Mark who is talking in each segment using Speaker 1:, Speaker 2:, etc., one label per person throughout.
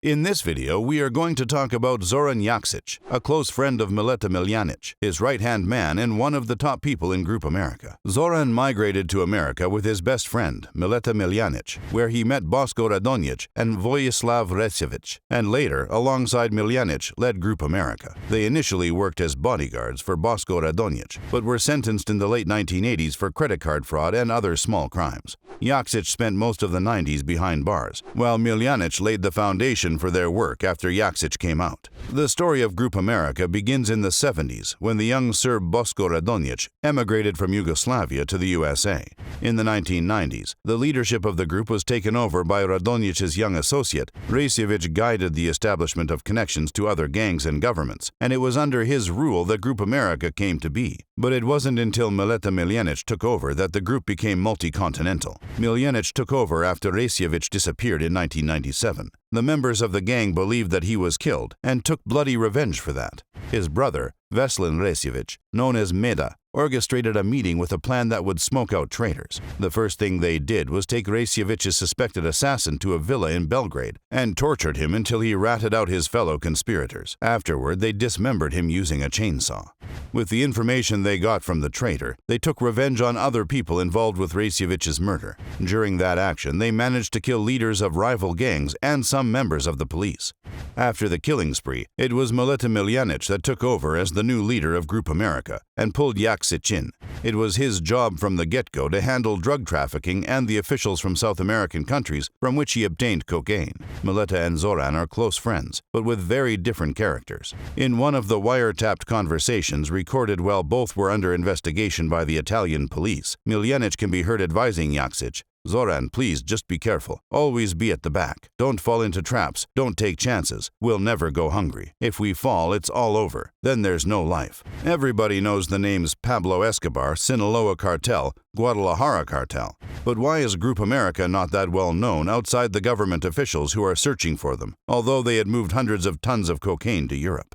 Speaker 1: In this video, we are going to talk about Zoran Yaksic, a close friend of Mileta Miljanic, his right-hand man and one of the top people in Group America. Zoran migrated to America with his best friend, Mileta Miljanic, where he met Bosko Radonjic and Vojislav Recevic, and later, alongside Miljanic, led Group America. They initially worked as bodyguards for Bosko Radonjic, but were sentenced in the late 1980s for credit card fraud and other small crimes. Yaksic spent most of the 90s behind bars, while Miljanic laid the foundation for their work after Yaksic came out. The story of Group America begins in the 70s when the young Serb Bosko Radonjic emigrated from Yugoslavia to the USA. In the 1990s, the leadership of the group was taken over by Radonjic's young associate. Recevic guided the establishment of connections to other gangs and governments, and it was under his rule that Group America came to be. But it wasn't until Mileta Miljanic took over that the group became multi-continental. Miljanic took over after Recevic disappeared in 1997. The members of the gang believed that he was killed and took bloody revenge for that. His brother, Veselin Recevic, known as Meda, orchestrated a meeting with a plan that would smoke out traitors. The first thing they did was take Recevic's suspected assassin to a villa in Belgrade and tortured him until he ratted out his fellow conspirators. Afterward, they dismembered him using a chainsaw. With the information they got from the traitor, they took revenge on other people involved with Recevic's murder. During that action, they managed to kill leaders of rival gangs and some members of the police. After the killing spree, it was Mileta Miljanic that took over as the new leader of Group America and pulled Yaksic in. It was his job from the get-go to handle drug trafficking and the officials from South American countries from which he obtained cocaine. Mileta and Zoran are close friends, but with very different characters. In one of the wiretapped conversations recorded while both were under investigation by the Italian police, Miljanic can be heard advising Yaksic, "Zoran, please just be careful. Always be at the back. Don't fall into traps. Don't take chances. We'll never go hungry. If we fall, it's all over. Then there's no life." Everybody knows the names Pablo Escobar, Sinaloa Cartel, Guadalajara Cartel. But why is Group America not that well known outside the government officials who are searching for them, although they had moved hundreds of tons of cocaine to Europe?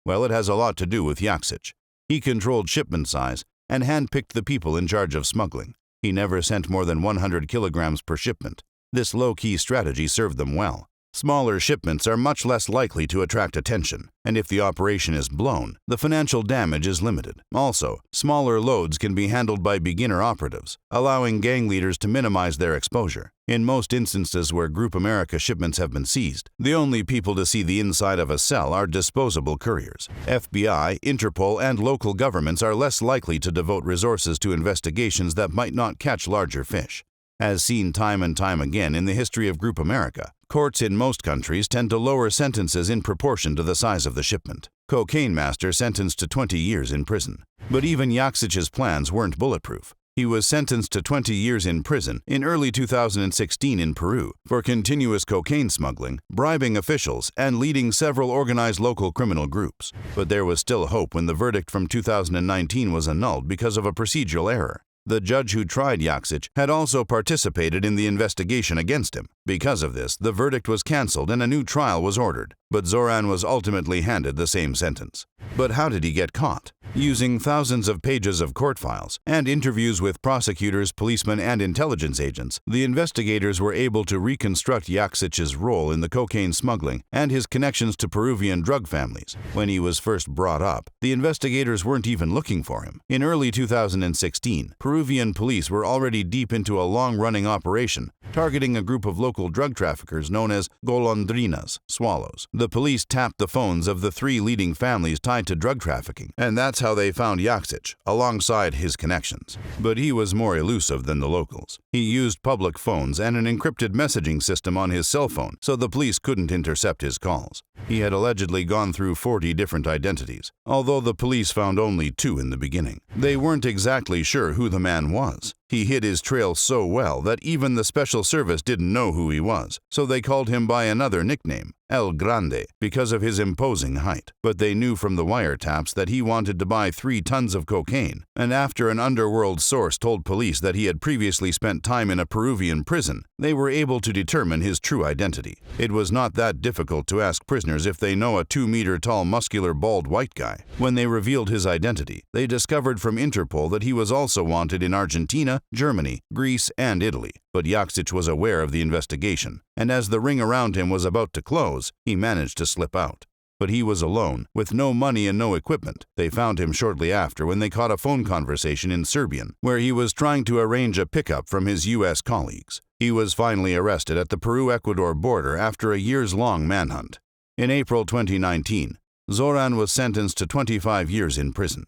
Speaker 1: Well, it has a lot to do with Yaksic. He controlled shipment size and handpicked the people in charge of smuggling. He never sent more than 100 kilograms per shipment. This low-key strategy served them well. Smaller shipments are much less likely to attract attention, and if the operation is blown, the financial damage is limited. Also, smaller loads can be handled by beginner operatives, allowing gang leaders to minimize their exposure. In most instances where Group America shipments have been seized, the only people to see the inside of a cell are disposable couriers. FBI, Interpol, and local governments are less likely to devote resources to investigations that might not catch larger fish. As seen time and time again in the history of Group America, courts in most countries tend to lower sentences in proportion to the size of the shipment. Cocaine Master sentenced to 20 years in prison. But even Yaksic's plans weren't bulletproof. He was sentenced to 20 years in prison in early 2016 in Peru for continuous cocaine smuggling, bribing officials, and leading several organized local criminal groups. But there was still hope when the verdict from 2019 was annulled because of a procedural error. The judge who tried Yaksic had also participated in the investigation against him. Because of this, the verdict was cancelled and a new trial was ordered, but Zoran was ultimately handed the same sentence. But how did he get caught? Using thousands of pages of court files and interviews with prosecutors, policemen, and intelligence agents, the investigators were able to reconstruct Yaksic's role in the cocaine smuggling and his connections to Peruvian drug families. When he was first brought up, the investigators weren't even looking for him. In early 2016, Peruvian police were already deep into a long-running operation targeting a group of local drug traffickers known as golondrinas, swallows. The police tapped the phones of the 3 leading families tied to drug trafficking, and that's how they found Yaksic, alongside his connections. But he was more elusive than the locals. He used public phones and an encrypted messaging system on his cell phone, so the police couldn't intercept his calls. He had allegedly gone through 40 different identities, although the police found only 2 in the beginning. They weren't exactly sure who the man was. He hid his trail so well that even the special service didn't know who he was, so they called him by another nickname, El Grande, because of his imposing height. But they knew from the wiretaps that he wanted to buy 3 tons of cocaine, and after an underworld source told police that he had previously spent time in a Peruvian prison, they were able to determine his true identity. It was not that difficult to ask prisoners listeners if they know a 2-meter-tall muscular bald white guy. When they revealed his identity, they discovered from Interpol that he was also wanted in Argentina, Germany, Greece, and Italy. But Yaksic was aware of the investigation, and as the ring around him was about to close, he managed to slip out. But he was alone, with no money and no equipment. They found him shortly after when they caught a phone conversation in Serbian, where he was trying to arrange a pickup from his U.S. colleagues. He was finally arrested at the Peru-Ecuador border after a years-long manhunt. In April 2019, Zoran was sentenced to 25 years in prison.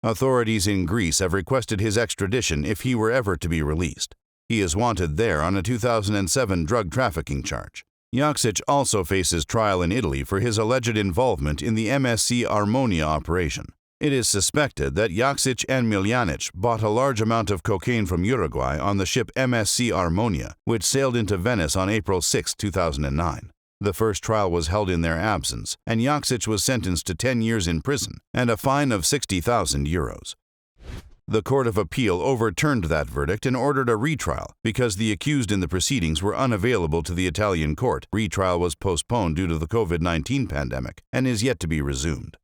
Speaker 1: Authorities in Greece have requested his extradition if he were ever to be released. He is wanted there on a 2007 drug trafficking charge. Yaksic also faces trial in Italy for his alleged involvement in the MSC Armonia operation. It is suspected that Yaksic and Miljanic bought a large amount of cocaine from Uruguay on the ship MSC Armonia, which sailed into Venice on April 6, 2009. The first trial was held in their absence, and Yaksic was sentenced to 10 years in prison and a fine of 60,000 euros. The Court of Appeal overturned that verdict and ordered a retrial because the accused in the proceedings were unavailable to the Italian court. Retrial was postponed due to the COVID-19 pandemic and is yet to be resumed.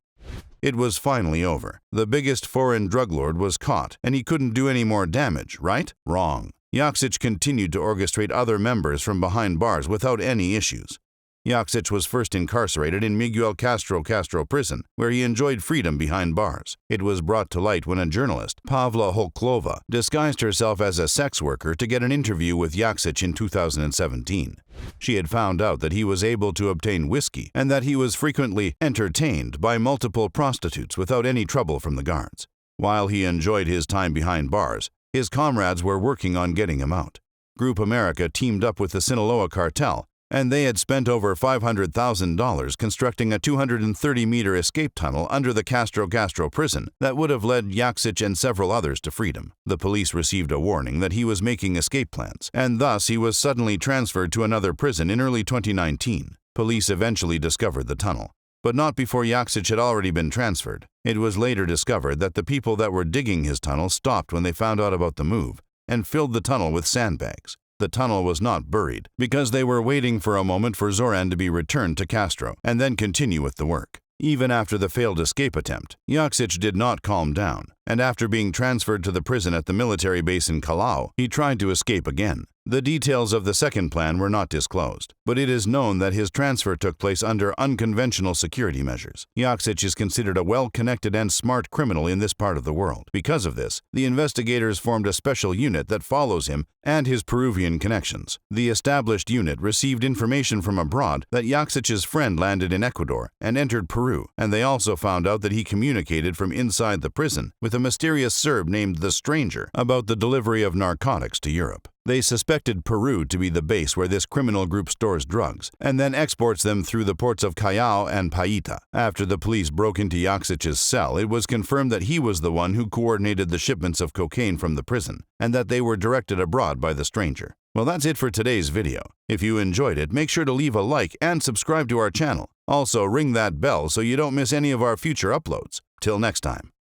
Speaker 1: It was finally over. The biggest foreign drug lord was caught, and he couldn't do any more damage, right? Wrong. Yaksic continued to orchestrate other members from behind bars without any issues. Yaksic was first incarcerated in Miguel Castro prison, where he enjoyed freedom behind bars. It was brought to light when a journalist, Pavla Holklova, disguised herself as a sex worker to get an interview with Yaksic in 2017. She had found out that he was able to obtain whiskey and that he was frequently entertained by multiple prostitutes without any trouble from the guards. While he enjoyed his time behind bars, his comrades were working on getting him out. Group America teamed up with the Sinaloa cartel, and they had spent over $500,000 constructing a 230-meter escape tunnel under the Castro prison that would have led Yaksic and several others to freedom. The police received a warning that he was making escape plans, and thus he was suddenly transferred to another prison in early 2019. Police eventually discovered the tunnel, but not before Yaksic had already been transferred. It was later discovered that the people that were digging his tunnel stopped when they found out about the move and filled the tunnel with sandbags. The tunnel was not buried because they were waiting for a moment for Zoran to be returned to Castro and then continue with the work. Even after the failed escape attempt, Yaksic did not calm down, and after being transferred to the prison at the military base in Callao, he tried to escape again. The details of the second plan were not disclosed, but it is known that his transfer took place under unconventional security measures. Yaksic is considered a well-connected and smart criminal in this part of the world. Because of this, the investigators formed a special unit that follows him and his Peruvian connections. The established unit received information from abroad that Yaksic's friend landed in Ecuador and entered Peru, and they also found out that he communicated from inside the prison with a mysterious Serb named the Stranger about the delivery of narcotics to Europe. They suspected Peru to be the base where this criminal group stores drugs and then exports them through the ports of Callao and Paita. After the police broke into Yaksic's cell, it was confirmed that he was the one who coordinated the shipments of cocaine from the prison and that they were directed abroad by the Stranger. Well, that's it for today's video. If you enjoyed it, make sure to leave a like and subscribe to our channel. Also, ring that bell so you don't miss any of our future uploads. Till next time.